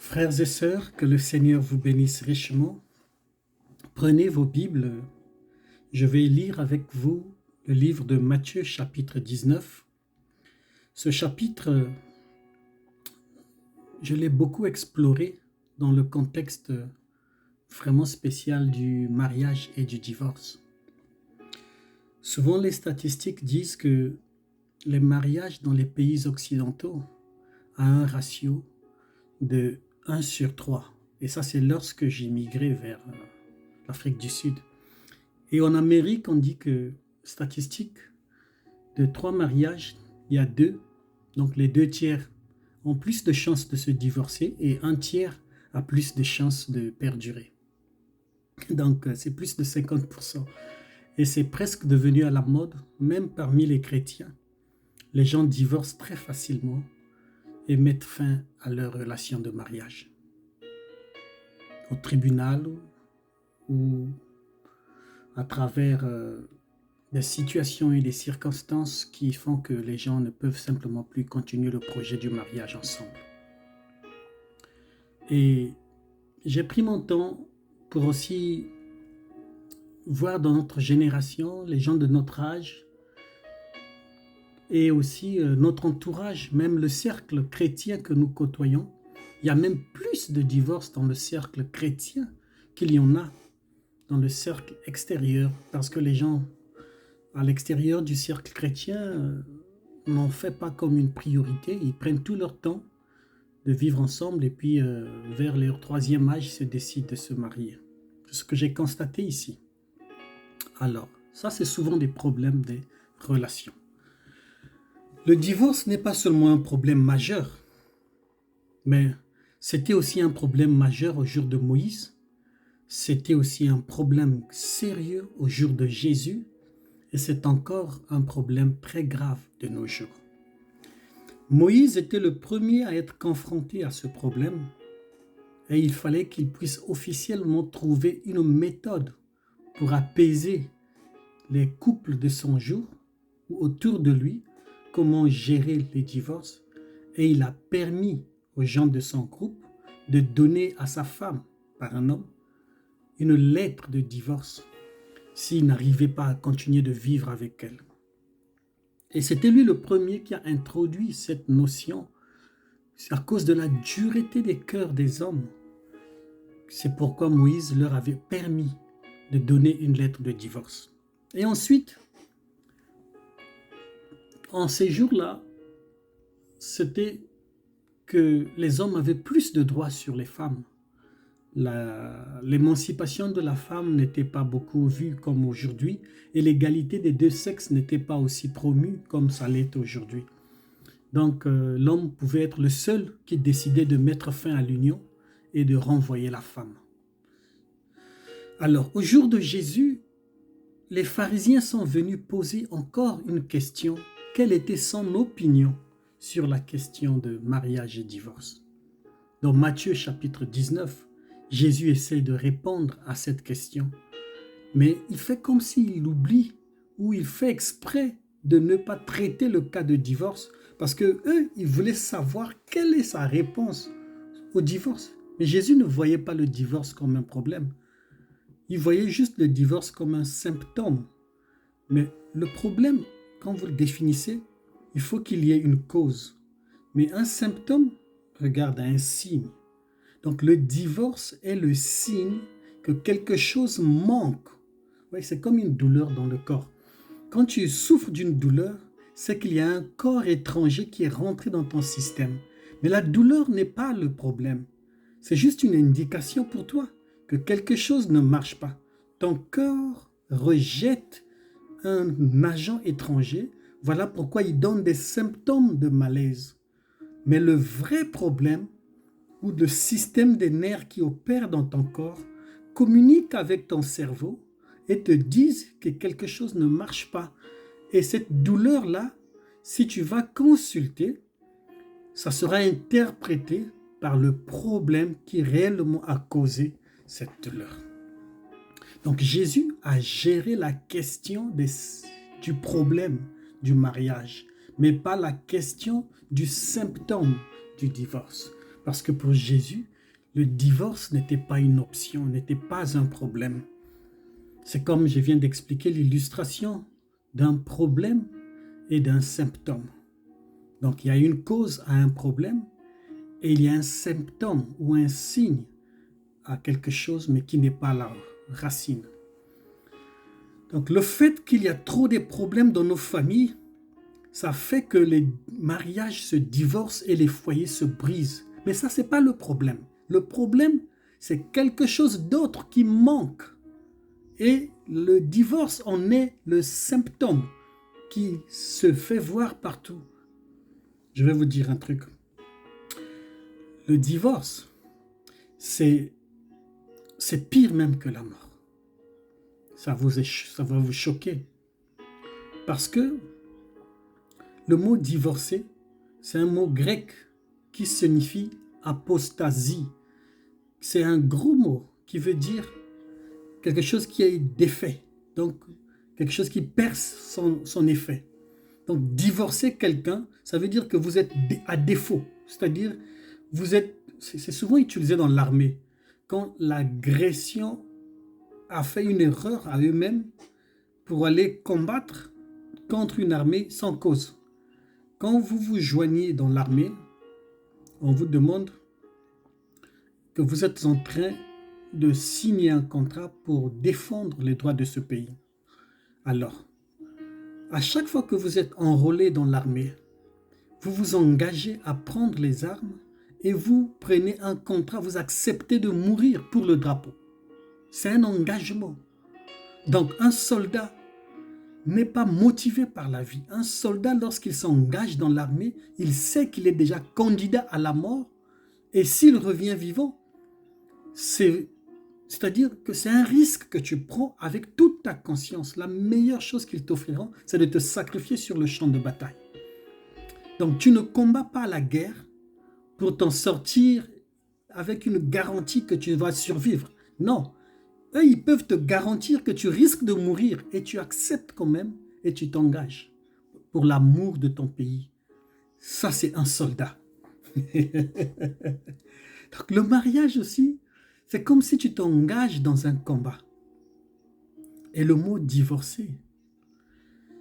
Frères et sœurs, que le Seigneur vous bénisse richement. Prenez vos Bibles. Je vais lire avec vous le livre de Matthieu, chapitre 19. Ce chapitre, je l'ai beaucoup exploré dans le contexte vraiment spécial du mariage et du divorce. Souvent, les statistiques disent que les mariages dans les pays occidentaux ont un ratio de 1 sur 3. Et ça, c'est lorsque j'ai migré vers l'Afrique du Sud. Et en Amérique, on dit que, statistique, de 3 mariages, il y a 2. Donc les 2 tiers ont plus de chances de se divorcer et 1 tiers a plus de chances de perdurer. Donc c'est plus de 50%. Et c'est presque devenu à la mode, même parmi les chrétiens. Les gens divorcent très facilement et mettent fin à leur relation de mariage. Au tribunal ou à travers des situations et des circonstances qui font que les gens ne peuvent simplement plus continuer le projet du mariage ensemble. Et j'ai pris mon temps pour aussi voir dans notre génération, les gens de notre âge et aussi notre entourage, même le cercle chrétien que nous côtoyons. Il y a même plus de divorces dans le cercle chrétien qu'il y en a dans le cercle extérieur, parce que les gens à l'extérieur du cercle chrétien n'en font pas comme une priorité. Ils prennent tout leur temps de vivre ensemble et puis vers leur 3e âge, ils se décident de se marier. C'est ce que j'ai constaté ici. Alors, ça c'est souvent des problèmes des relations. Le divorce n'est pas seulement un problème majeur, mais c'était aussi un problème majeur au jour de Moïse. C'était aussi un problème sérieux au jour de Jésus et c'est encore un problème très grave de nos jours. Moïse était le premier à être confronté à ce problème et il fallait qu'il puisse officiellement trouver une méthode pour apaiser les couples de son jour ou autour de lui, comment gérer les divorces, et il a permis aux gens de son groupe de donner à sa femme, par un homme, une lettre de divorce s'il n'arrivait pas à continuer de vivre avec elle. Et c'était lui le premier qui a introduit cette notion. C'est à cause de la dureté des cœurs des hommes. C'est pourquoi Moïse leur avait permis de donner une lettre de divorce. Et ensuite, en ces jours-là, c'était que les hommes avaient plus de droits sur les femmes. L'émancipation de la femme n'était pas beaucoup vue comme aujourd'hui et l'égalité des 2 sexes n'était pas aussi promue comme ça l'est aujourd'hui. Donc l'homme pouvait être le seul qui décidait de mettre fin à l'union et de renvoyer la femme. Alors au jour de Jésus, les pharisiens sont venus poser encore une question. Quelle était son opinion sur la question de mariage et divorce? Dans Matthieu chapitre 19, Jésus essaie de répondre à cette question, mais il fait comme s'il oublie ou il fait exprès de ne pas traiter le cas de divorce parce que eux, ils voulaient savoir quelle est sa réponse au divorce. Mais Jésus ne voyait pas le divorce comme un problème. Il voyait juste le divorce comme un symptôme. Mais le problème, quand vous le définissez, il faut qu'il y ait une cause. Mais un symptôme regarde à un signe. Donc le divorce est le signe que quelque chose manque. Oui, c'est comme une douleur dans le corps. Quand tu souffres d'une douleur, c'est qu'il y a un corps étranger qui est rentré dans ton système. Mais la douleur n'est pas le problème. C'est juste une indication pour toi que quelque chose ne marche pas. Ton corps rejette un agent étranger. Voilà pourquoi il donne des symptômes de malaise. Mais le vrai problème, ou le système des nerfs qui opèrent dans ton corps, communique avec ton cerveau et te disent que quelque chose ne marche pas. Et cette douleur-là, si tu vas consulter, ça sera interprété par le problème qui réellement a causé cette douleur. Donc Jésus a géré la question du problème du mariage, mais pas la question du symptôme du divorce. Parce que pour Jésus, le divorce n'était pas une option, n'était pas un problème. C'est comme je viens d'expliquer l'illustration d'un problème et d'un symptôme. Donc il y a une cause à un problème et il y a un symptôme ou un signe à quelque chose mais qui n'est pas la racine. Donc le fait qu'il y a trop de problèmes dans nos familles, ça fait que les mariages se divorcent et les foyers se brisent. Mais ça, ce n'est pas le problème. Le problème, c'est quelque chose d'autre qui manque. Et le divorce en est le symptôme qui se fait voir partout. Je vais vous dire un truc. Le divorce, c'est pire même que la mort. Ça va vous choquer. Parce que le mot divorcer, c'est un mot grec qui signifie apostasie. C'est un gros mot qui veut dire quelque chose qui est défait. Donc, quelque chose qui perd son effet. Donc, divorcer quelqu'un, ça veut dire que vous êtes à défaut. C'est-à-dire, c'est souvent utilisé dans l'armée. Quand l'agression a fait une erreur à eux-mêmes pour aller combattre contre une armée sans cause. Quand vous vous joignez dans l'armée, on vous demande que vous êtes en train de signer un contrat pour défendre les droits de ce pays. Alors, à chaque fois que vous êtes enrôlé dans l'armée, vous vous engagez à prendre les armes et vous prenez un contrat, vous acceptez de mourir pour le drapeau. C'est un engagement. Donc, un soldat n'est pas motivé par la vie. Un soldat, lorsqu'il s'engage dans l'armée, il sait qu'il est déjà candidat à la mort et s'il revient vivant, c'est-à-dire que c'est un risque que tu prends avec toute ta conscience. La meilleure chose qu'ils t'offriront, c'est de te sacrifier sur le champ de bataille. Donc, tu ne combats pas la guerre pour t'en sortir avec une garantie que tu vas survivre. Non. Eux, ils peuvent te garantir que tu risques de mourir et tu acceptes quand même et tu t'engages pour l'amour de ton pays. Ça, c'est un soldat. Donc, le mariage aussi, c'est comme si tu t'engages dans un combat. Et le mot divorcer,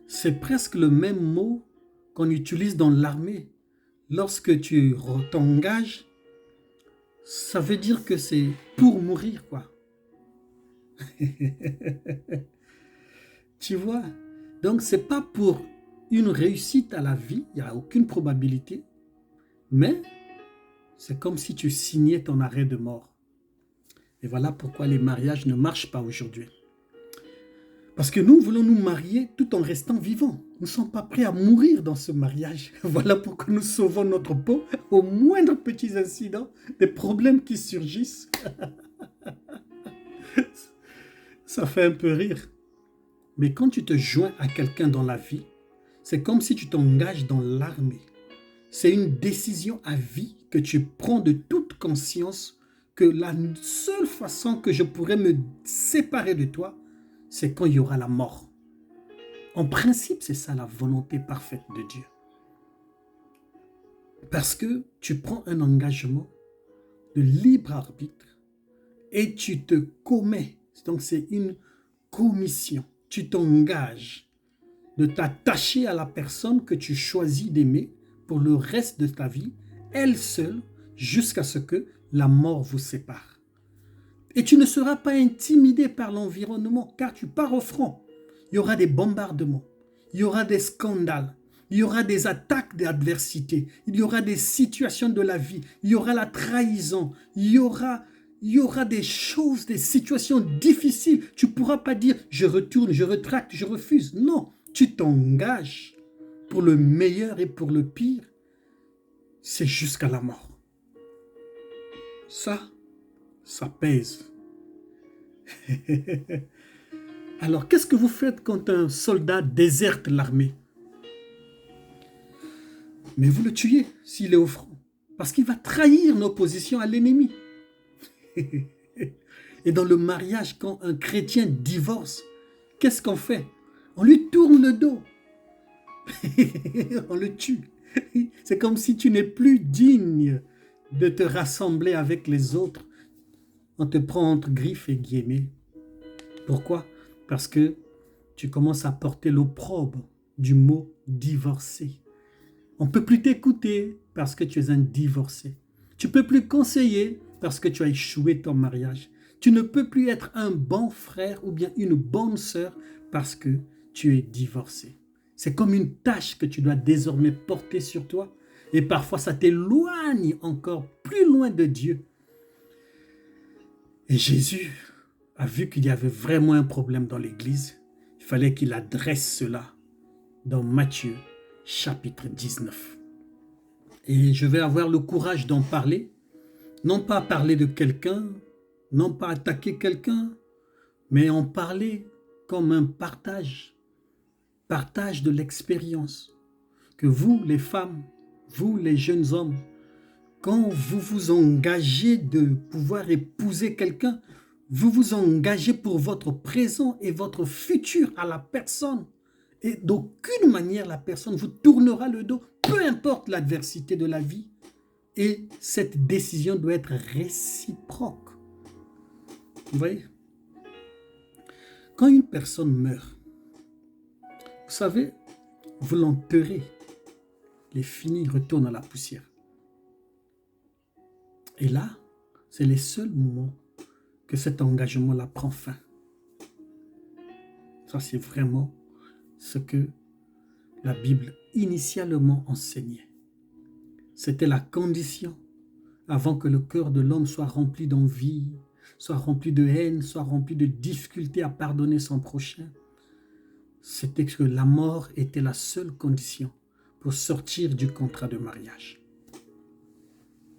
c'est presque le même mot qu'on utilise dans l'armée. Lorsque tu t'engages, ça veut dire que c'est pour mourir, quoi. Tu vois? Donc, ce n'est pas pour une réussite à la vie, il n'y a aucune probabilité, mais c'est comme si tu signais ton arrêt de mort. Et voilà pourquoi les mariages ne marchent pas aujourd'hui. Parce que nous voulons nous marier tout en restant vivants. Nous ne sommes pas prêts à mourir dans ce mariage. Voilà pourquoi nous sauvons notre peau au moindre petit incident, des problèmes qui surgissent. Ça fait un peu rire. Mais quand tu te joins à quelqu'un dans la vie, c'est comme si tu t'engages dans l'armée. C'est une décision à vie que tu prends de toute conscience que la seule façon que je pourrais me séparer de toi, c'est quand il y aura la mort. En principe, c'est ça la volonté parfaite de Dieu. Parce que tu prends un engagement de libre arbitre et tu te commets. Donc c'est une commission. Tu t'engages de t'attacher à la personne que tu choisis d'aimer pour le reste de ta vie, elle seule, jusqu'à ce que la mort vous sépare. Et tu ne seras pas intimidé par l'environnement, car tu pars au front. Il y aura des bombardements, il y aura des scandales, il y aura des attaques d'adversité, il y aura des situations de la vie, il y aura la trahison, il y aura des choses, des situations difficiles. Tu ne pourras pas dire « je retourne, je retracte, je refuse ». Non, tu t'engages pour le meilleur et pour le pire. C'est jusqu'à la mort. Ça pèse. Alors, qu'est-ce que vous faites quand un soldat déserte l'armée? Mais vous le tuez s'il est au front, parce qu'il va trahir nos positions à l'ennemi. Et dans le mariage, quand un chrétien divorce, qu'est-ce qu'on fait? On lui tourne le dos. On le tue. C'est comme si tu n'es plus digne de te rassembler avec les autres, on te prend entre griffes et guillemets. Pourquoi? Parce que tu commences à porter l'opprobre du mot divorcé. On ne peut plus t'écouter parce que tu es un divorcé. Tu ne peux plus conseiller parce que tu as échoué ton mariage. Tu ne peux plus être un bon frère ou bien une bonne sœur parce que tu es divorcé. C'est comme une tâche que tu dois désormais porter sur toi. Et parfois, ça t'éloigne encore plus loin de Dieu. Et Jésus a vu qu'il y avait vraiment un problème dans l'Église. Il fallait qu'il adresse cela dans Matthieu chapitre 19. Et je vais avoir le courage d'en parler. Non pas parler de quelqu'un, non pas attaquer quelqu'un, mais en parler comme un partage de l'expérience. Que vous, les femmes, vous, les jeunes hommes, quand vous vous engagez de pouvoir épouser quelqu'un, vous vous engagez pour votre présent et votre futur à la personne. Et d'aucune manière, la personne vous tournera le dos, peu importe l'adversité de la vie. Et cette décision doit être réciproque. Vous voyez? Quand une personne meurt, vous savez, vous l'enterrez, les finis retournent à la poussière. Et là, c'est les seuls moments que cet engagement-là prend fin. Ça, c'est vraiment ce que la Bible initialement enseignait. C'était la condition avant que le cœur de l'homme soit rempli d'envie, soit rempli de haine, soit rempli de difficulté à pardonner son prochain. C'était que la mort était la seule condition pour sortir du contrat de mariage.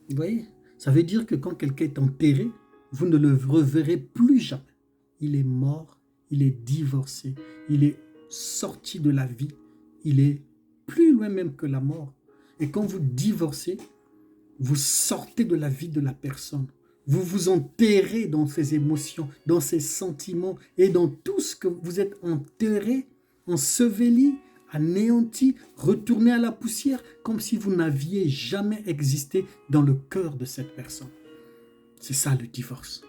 Vous voyez? Ça veut dire que quand quelqu'un est enterré, vous ne le reverrez plus jamais. Il est mort, il est divorcé, il est sorti de la vie, il est plus loin même que la mort. Et quand vous divorcez, vous sortez de la vie de la personne. Vous vous enterrez dans ses émotions, dans ses sentiments et dans tout ce que vous êtes enterré, enseveli, anéanti, retourné à la poussière, comme si vous n'aviez jamais existé dans le cœur de cette personne. C'est ça le divorce.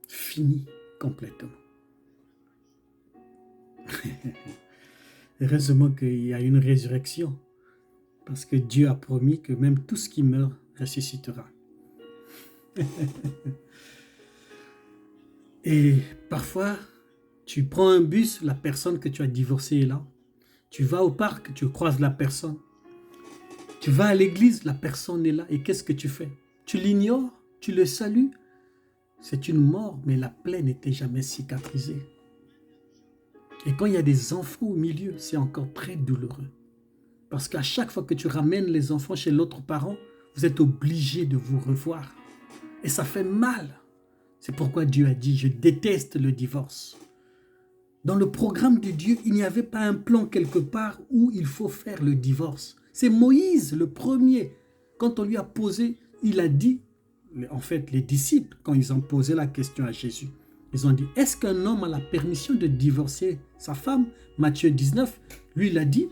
Fini complètement. Heureusement qu'il y a une résurrection, parce que Dieu a promis que même tout ce qui meurt ressuscitera. Et parfois, tu prends un bus, la personne que tu as divorcée est là. Tu vas au parc, tu croises la personne. Tu vas à l'église, la personne est là. Et qu'est-ce que tu fais? Tu l'ignores, tu le salues. C'est une mort, mais la plaie n'était jamais cicatrisée. Et quand il y a des enfants au milieu, c'est encore très douloureux. Parce qu'à chaque fois que tu ramènes les enfants chez l'autre parent, vous êtes obligé de vous revoir. Et ça fait mal. C'est pourquoi Dieu a dit, je déteste le divorce. Dans le programme de Dieu, il n'y avait pas un plan quelque part où il faut faire le divorce. C'est Moïse, le premier. Quand on lui a posé, il a dit, en fait, les disciples, quand ils ont posé la question à Jésus, ils ont dit, est-ce qu'un homme a la permission de divorcer sa femme? Matthieu 19, lui, il a dit,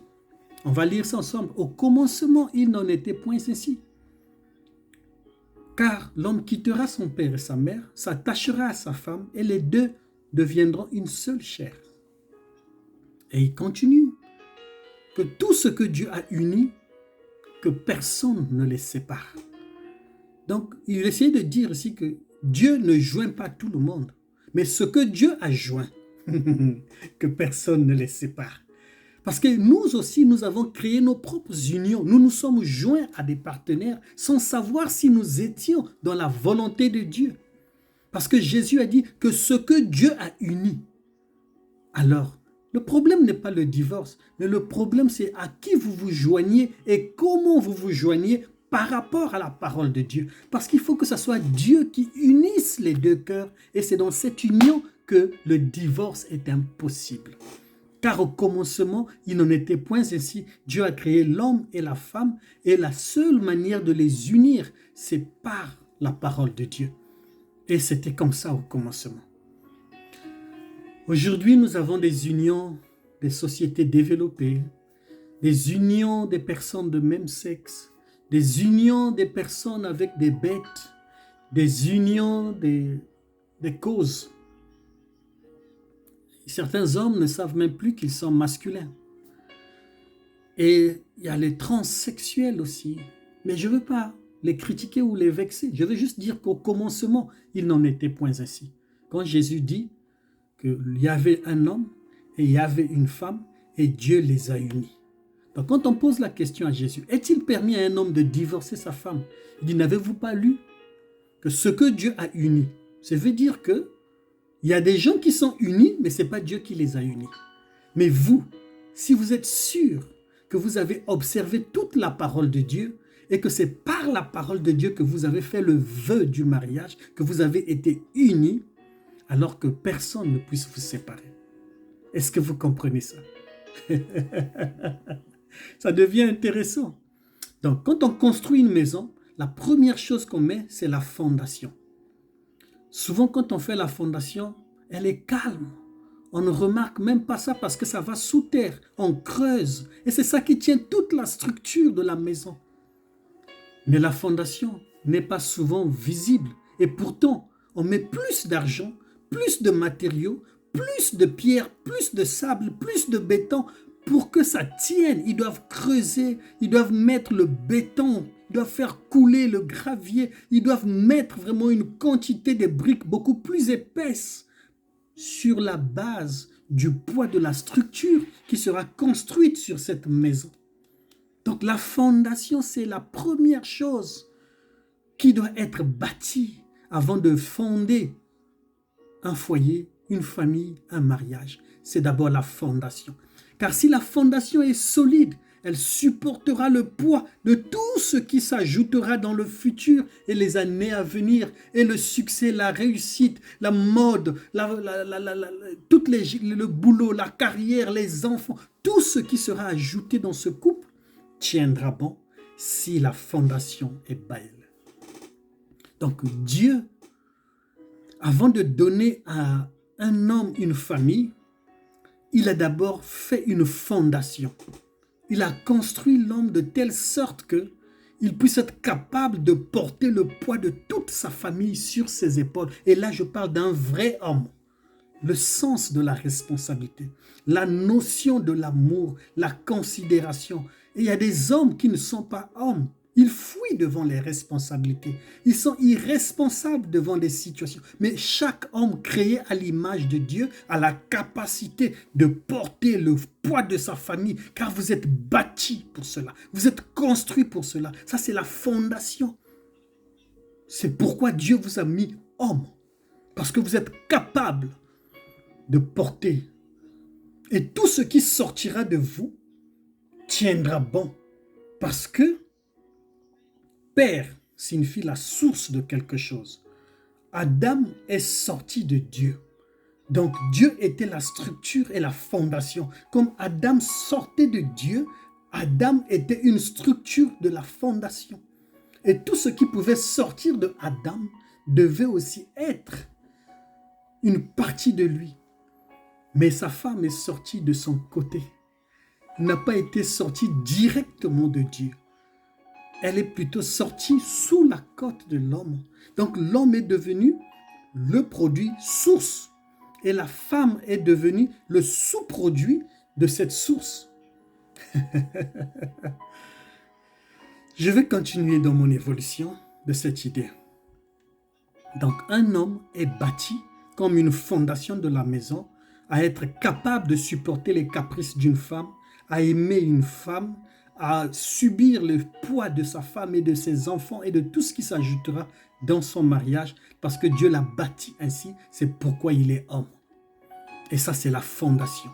on va lire ça ensemble. Au commencement, il n'en était point ainsi. Car l'homme quittera son père et sa mère, s'attachera à sa femme, et les deux deviendront une seule chair. Et il continue. Que tout ce que Dieu a uni, que personne ne les sépare. Donc, il essaie de dire ici que Dieu ne joint pas tout le monde. Mais ce que Dieu a joint, que personne ne les sépare. Parce que nous aussi, nous avons créé nos propres unions. Nous nous sommes joints à des partenaires sans savoir si nous étions dans la volonté de Dieu. Parce que Jésus a dit que ce que Dieu a uni. Alors, le problème n'est pas le divorce, mais le problème c'est à qui vous vous joignez et comment vous vous joignez par rapport à la parole de Dieu. Parce qu'il faut que ce soit Dieu qui unisse les deux cœurs et c'est dans cette union que le divorce est impossible. Car au commencement, il n'en était point ainsi. Dieu a créé l'homme et la femme et la seule manière de les unir, c'est par la parole de Dieu. Et c'était comme ça au commencement. Aujourd'hui, nous avons des unions, des sociétés développées, des unions des personnes de même sexe, des unions des personnes avec des bêtes, des unions des causes. Certains hommes ne savent même plus qu'ils sont masculins. Et il y a les transsexuels aussi. Mais je ne veux pas les critiquer ou les vexer. Je veux juste dire qu'au commencement, il n'en était point ainsi. Quand Jésus dit qu'il y avait un homme et il y avait une femme et Dieu les a unis. Donc quand on pose la question à Jésus, est-il permis à un homme de divorcer sa femme? Il dit, n'avez-vous pas lu que ce que Dieu a uni, ça veut dire que il y a des gens qui sont unis, mais ce n'est pas Dieu qui les a unis. Mais vous, si vous êtes sûr que vous avez observé toute la parole de Dieu et que c'est par la parole de Dieu que vous avez fait le vœu du mariage, que vous avez été unis, alors que personne ne puisse vous séparer. Est-ce que vous comprenez ça? Ça devient intéressant. Donc, quand on construit une maison, la première chose qu'on met, c'est la fondation. Souvent, quand on fait la fondation, elle est calme. On ne remarque même pas ça parce que ça va sous terre. On creuse. Et c'est ça qui tient toute la structure de la maison. Mais la fondation n'est pas souvent visible. Et pourtant, on met plus d'argent, plus de matériaux, plus de pierres, plus de sable, plus de béton pour que ça tienne. Ils doivent creuser, ils doivent mettre le béton, ils doivent faire couler le gravier, ils doivent mettre vraiment une quantité de briques beaucoup plus épaisses sur la base du poids de la structure qui sera construite sur cette maison. Donc la fondation, c'est la première chose qui doit être bâtie avant de fonder un foyer, une famille, un mariage. C'est d'abord la fondation. Car si la fondation est solide, elle supportera le poids de tout ce qui s'ajoutera dans le futur et les années à venir, et le succès, la réussite, la mode, le boulot, la carrière, les enfants, tout ce qui sera ajouté dans ce couple tiendra bon si la fondation est belle. Donc Dieu, avant de donner à un homme une famille, il a d'abord fait une fondation. Il a construit l'homme de telle sorte qu'il puisse être capable de porter le poids de toute sa famille sur ses épaules. Et là, je parle d'un vrai homme. Le sens de la responsabilité, la notion de l'amour, la considération. Et il y a des hommes qui ne sont pas hommes. Ils fuient devant les responsabilités. Ils sont irresponsables devant des situations. Mais chaque homme créé à l'image de Dieu a la capacité de porter le poids de sa famille, car vous êtes bâtis pour cela. Vous êtes construits pour cela. Ça, c'est la fondation. C'est pourquoi Dieu vous a mis homme. Parce que vous êtes capable de porter. Et tout ce qui sortira de vous tiendra bon. Parce que Père signifie la source de quelque chose. Adam est sorti de Dieu. Donc Dieu était la structure et la fondation. Comme Adam sortait de Dieu, Adam était une structure de la fondation. Et tout ce qui pouvait sortir de Adam devait aussi être une partie de lui. Mais sa femme est sortie de son côté. Elle n'a pas été sortie directement de Dieu. Elle est plutôt sortie sous la côte de l'homme. Donc l'homme est devenu le produit source. Et la femme est devenue le sous-produit de cette source. Je vais continuer dans mon évolution de cette idée. Donc un homme est bâti comme une fondation de la maison, à être capable de supporter les caprices d'une femme, à aimer une femme, à subir le poids de sa femme et de ses enfants et de tout ce qui s'ajoutera dans son mariage, parce que Dieu l'a bâti ainsi, c'est pourquoi il est homme. Et ça, c'est la fondation.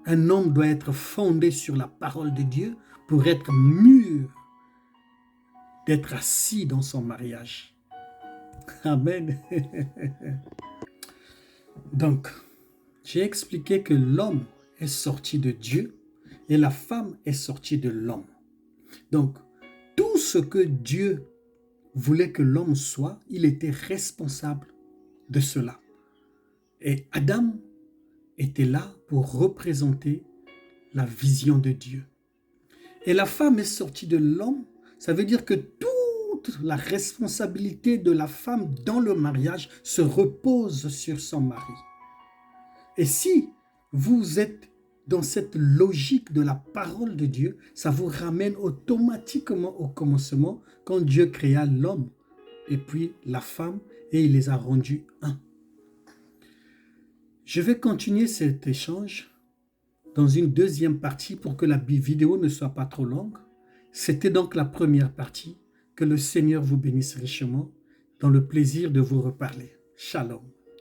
Un homme doit être fondé sur la parole de Dieu pour être mûr, d'être assis dans son mariage. Amen. Donc, j'ai expliqué que l'homme est sorti de Dieu et la femme est sortie de l'homme. Donc, tout ce que Dieu voulait que l'homme soit, il était responsable de cela. Et Adam était là pour représenter la vision de Dieu. Et la femme est sortie de l'homme Ça veut dire que toute la responsabilité de la femme dans le mariage se repose sur son mari. Et si vous êtes dans cette logique de la parole de Dieu, ça vous ramène automatiquement au commencement quand Dieu créa l'homme et puis la femme et il les a rendus un. Je vais continuer cet échange dans une deuxième partie pour que la vidéo ne soit pas trop longue. C'était donc la première partie. Que le Seigneur vous bénisse richement dans le plaisir de vous reparler. Shalom.